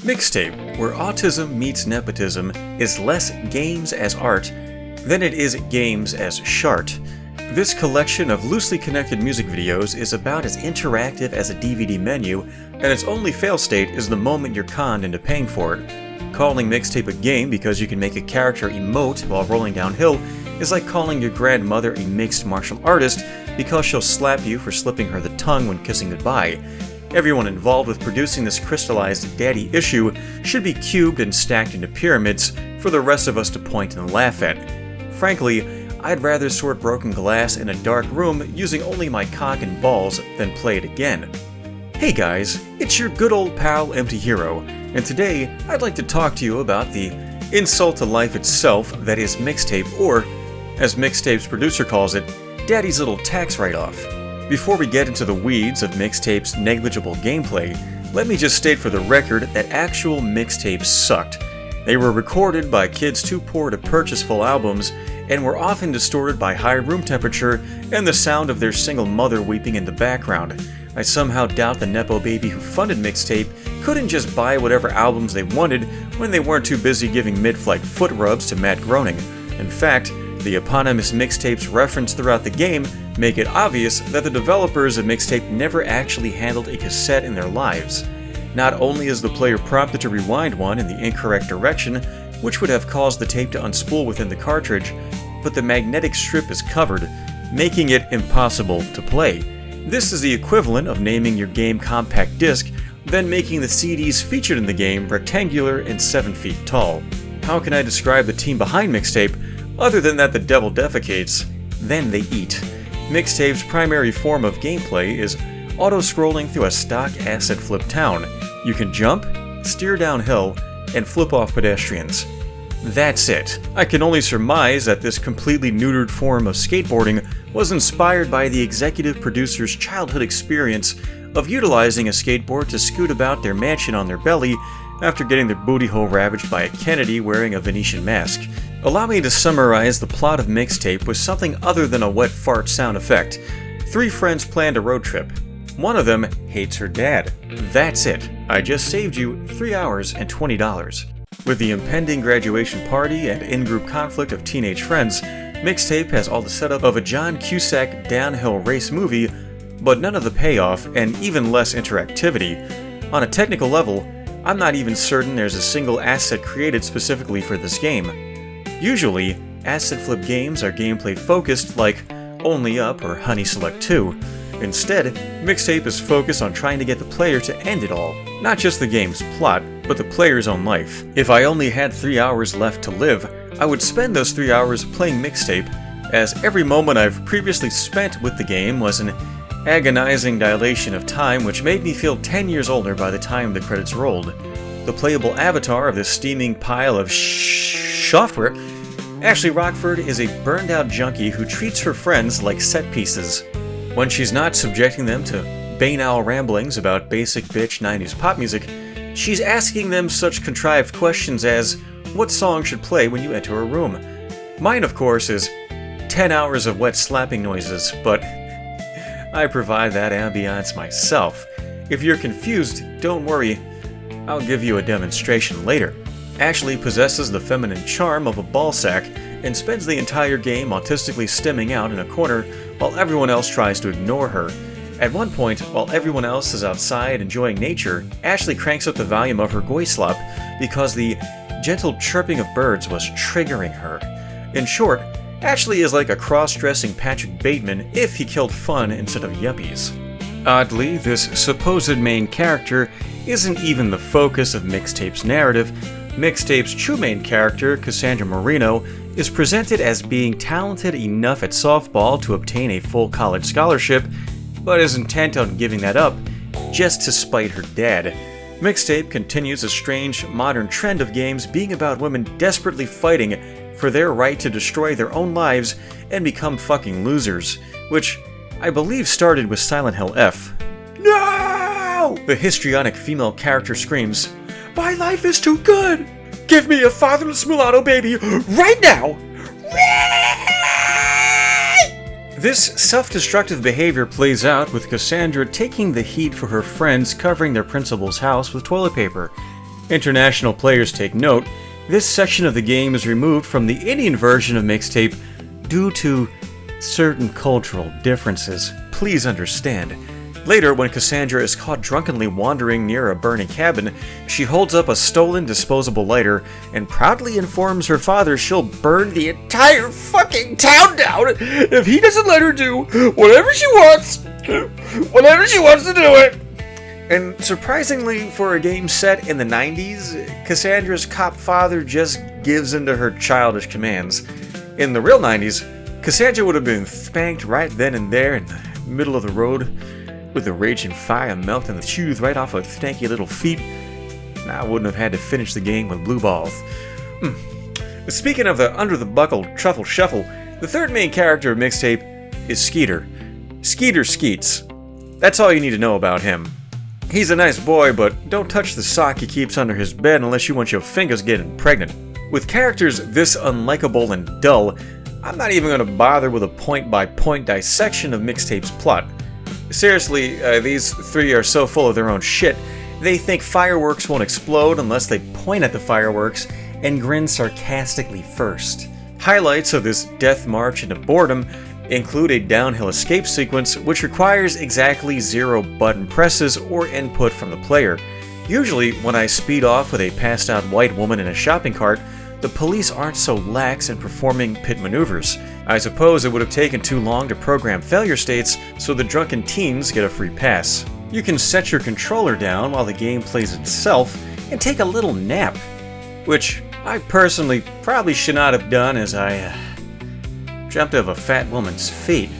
Mixtape, where autism meets nepotism, is less games as art than it is games as shart. This collection of loosely connected music videos is about as interactive as a DVD menu, and its only fail state is the moment you're conned into paying for it. Calling Mixtape a game because you can make a character emote while rolling downhill is like calling your grandmother a mixed martial artist because she'll slap you for slipping her the tongue when kissing goodbye. Everyone involved with producing this crystallized daddy issue should be cubed and stacked into pyramids for the rest of us to point and laugh at. Frankly, I'd rather sort broken glass in a dark room using only my cock and balls than play it again. Hey guys, it's your good old pal EmptyHero, and today I'd like to talk to you about the insult to life itself that is Mixtape, or, as Mixtape's producer calls it, Daddy's little tax write-off. Before we get into the weeds of Mixtape's negligible gameplay, let me just state for the record that actual Mixtapes sucked. They were recorded by kids too poor to purchase full albums, and were often distorted by high room temperature and the sound of their single mother weeping in the background. I somehow doubt the nepo baby who funded Mixtape couldn't just buy whatever albums they wanted when they weren't too busy giving mid-flight foot rubs to Matt Groening. In fact, the eponymous Mixtapes referenced throughout the game make it obvious that the developers of Mixtape never actually handled a cassette in their lives. Not only is the player prompted to rewind one in the incorrect direction, which would have caused the tape to unspool within the cartridge, but the magnetic strip is covered, making it impossible to play. This is the equivalent of naming your game compact disc, then making the CDs featured in the game rectangular and 7 feet tall. How can I describe the team behind Mixtape other than that the devil defecates, then they eat? Mixtape's primary form of gameplay is auto-scrolling through a stock asset flip town. You can jump, steer downhill, and flip off pedestrians. That's it. I can only surmise that this completely neutered form of skateboarding was inspired by the executive producer's childhood experience of utilizing a skateboard to scoot about their mansion on their belly after getting their booty hole ravaged by a Kennedy wearing a Venetian mask. Allow me to summarize the plot of Mixtape with something other than a wet fart sound effect. 3 friends planned a road trip. One of them hates her dad. That's it. I just saved you 3 hours and $20. With the impending graduation party and in-group conflict of teenage friends, Mixtape has all the setup of a John Cusack downhill race movie, but none of the payoff and even less interactivity. On a technical level, I'm not even certain there's a single asset created specifically for this game. Usually, asset flip games are gameplay focused like Only Up or Honey Select 2. Instead, Mixtape is focused on trying to get the player to end it all, not just the game's plot, but the player's own life. If I only had 3 hours left to live, I would spend those 3 hours playing Mixtape, as every moment I've previously spent with the game was an agonizing dilation of time which made me feel 10 years older by the time the credits rolled. The playable avatar of this steaming pile of software, Ashley Rockford, is a burned-out junkie who treats her friends like set pieces. When she's not subjecting them to banal ramblings about basic bitch 90s pop music, she's asking them such contrived questions as, what song should play when you enter a room? Mine, of course, is 10 hours of wet slapping noises, but I provide that ambiance myself. If you're confused, don't worry, I'll give you a demonstration later. Ashley possesses the feminine charm of a ballsack and spends the entire game autistically stimming out in a corner while everyone else tries to ignore her. At one point, while everyone else is outside enjoying nature, Ashley cranks up the volume of her goislop because the gentle chirping of birds was triggering her. In short, Ashley is like a cross-dressing Patrick Bateman if he killed fun instead of yuppies. Oddly, this supposed main character isn't even the focus of Mixtape's narrative. Mixtape's true main character, Cassandra Marino, is presented as being talented enough at softball to obtain a full college scholarship, but is intent on giving that up just to spite her dad. Mixtape continues a strange modern trend of games being about women desperately fighting for their right to destroy their own lives and become fucking losers, which I believe started with Silent Hill F. No! The histrionic female character screams, "My life is too good! Give me a fatherless mulatto baby right now!" This self-destructive behavior plays out with Cassandra taking the heat for her friends covering their principal's house with toilet paper. International players take note, this section of the game is removed from the Indian version of Mixtape due to certain cultural differences. Please understand. Later, when Cassandra is caught drunkenly wandering near a burning cabin, she holds up a stolen disposable lighter and proudly informs her father she'll burn the entire fucking town down if he doesn't let her do whatever she wants to do it. And surprisingly, for a game set in the 90s, Cassandra's cop father just gives in to her childish commands. In the real 90s, Cassandra would have been spanked right then and there in the middle of the road, with the raging fire melting the shoes right off her stanky little feet. I wouldn't have had to finish the game with blue balls. Speaking of the under-the-buckle truffle shuffle, the third main character of Mixtape is Skeeter. Skeeter Skeets. That's all you need to know about him. He's a nice boy, but don't touch the sock he keeps under his bed unless you want your fingers getting pregnant. With characters this unlikable and dull, I'm not even going to bother with a point-by-point dissection of Mixtape's plot. Seriously, these three are so full of their own shit, they think fireworks won't explode unless they point at the fireworks and grin sarcastically first. Highlights of this death march into boredom include a downhill escape sequence which requires exactly 0 button presses or input from the player. Usually, when I speed off with a passed out white woman in a shopping cart, the police aren't so lax in performing pit maneuvers. I suppose it would have taken too long to program failure states, so the drunken teens get a free pass. You can set your controller down while the game plays itself and take a little nap, which I personally probably should not have done as I dreamt of a fat woman's feet.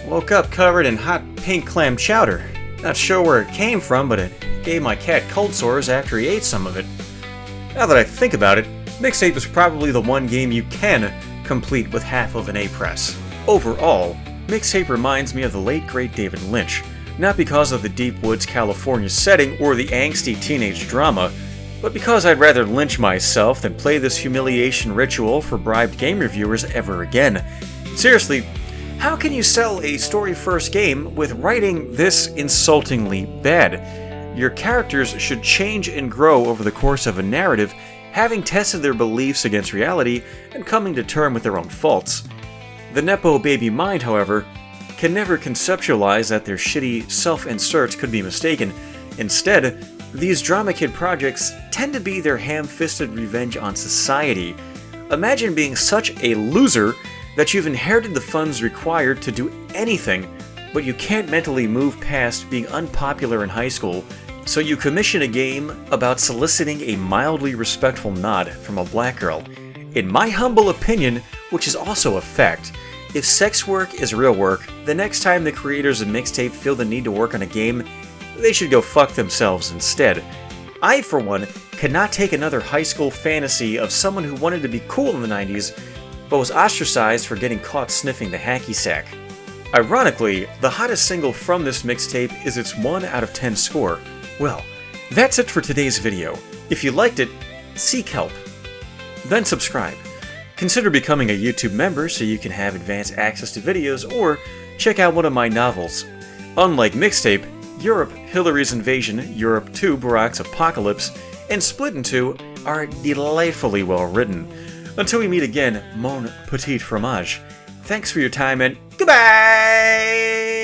Woke up covered in hot pink clam chowder. Not sure where it came from, but it gave my cat cold sores after he ate some of it. Now that I think about it, Mixtape is probably the one game you can complete with half of an A-press. Overall, Mixtape reminds me of the late great David Lynch, not because of the deep woods California setting or the angsty teenage drama, but because I'd rather lynch myself than play this humiliation ritual for bribed game reviewers ever again. Seriously, how can you sell a story-first game with writing this insultingly bad? Your characters should change and grow over the course of a narrative, having tested their beliefs against reality and coming to terms with their own faults. The Nepo baby mind, however, can never conceptualize that their shitty self-inserts could be mistaken. Instead, these drama kid projects tend to be their ham-fisted revenge on society. Imagine being such a loser that you've inherited the funds required to do anything, but you can't mentally move past being unpopular in high school, so you commission a game about soliciting a mildly respectful nod from a black girl. In my humble opinion, which is also a fact, if sex work is real work, the next time the creators of Mixtape feel the need to work on a game, they should go fuck themselves instead. I, for one, cannot take another high school fantasy of someone who wanted to be cool in the 90s, but was ostracized for getting caught sniffing the hacky sack. Ironically, the hottest single from this mixtape is its 1 out of 10 score. Well, that's it for today's video. If you liked it, seek help. Then subscribe. Consider becoming a YouTube member so you can have advanced access to videos, or check out one of my novels. Unlike Mixtape, Europe, Hillary's Invasion, Europe 2, Barack's Apocalypse, and Split in 2 are delightfully well written. Until we meet again, mon petit fromage. Thanks for your time and goodbye!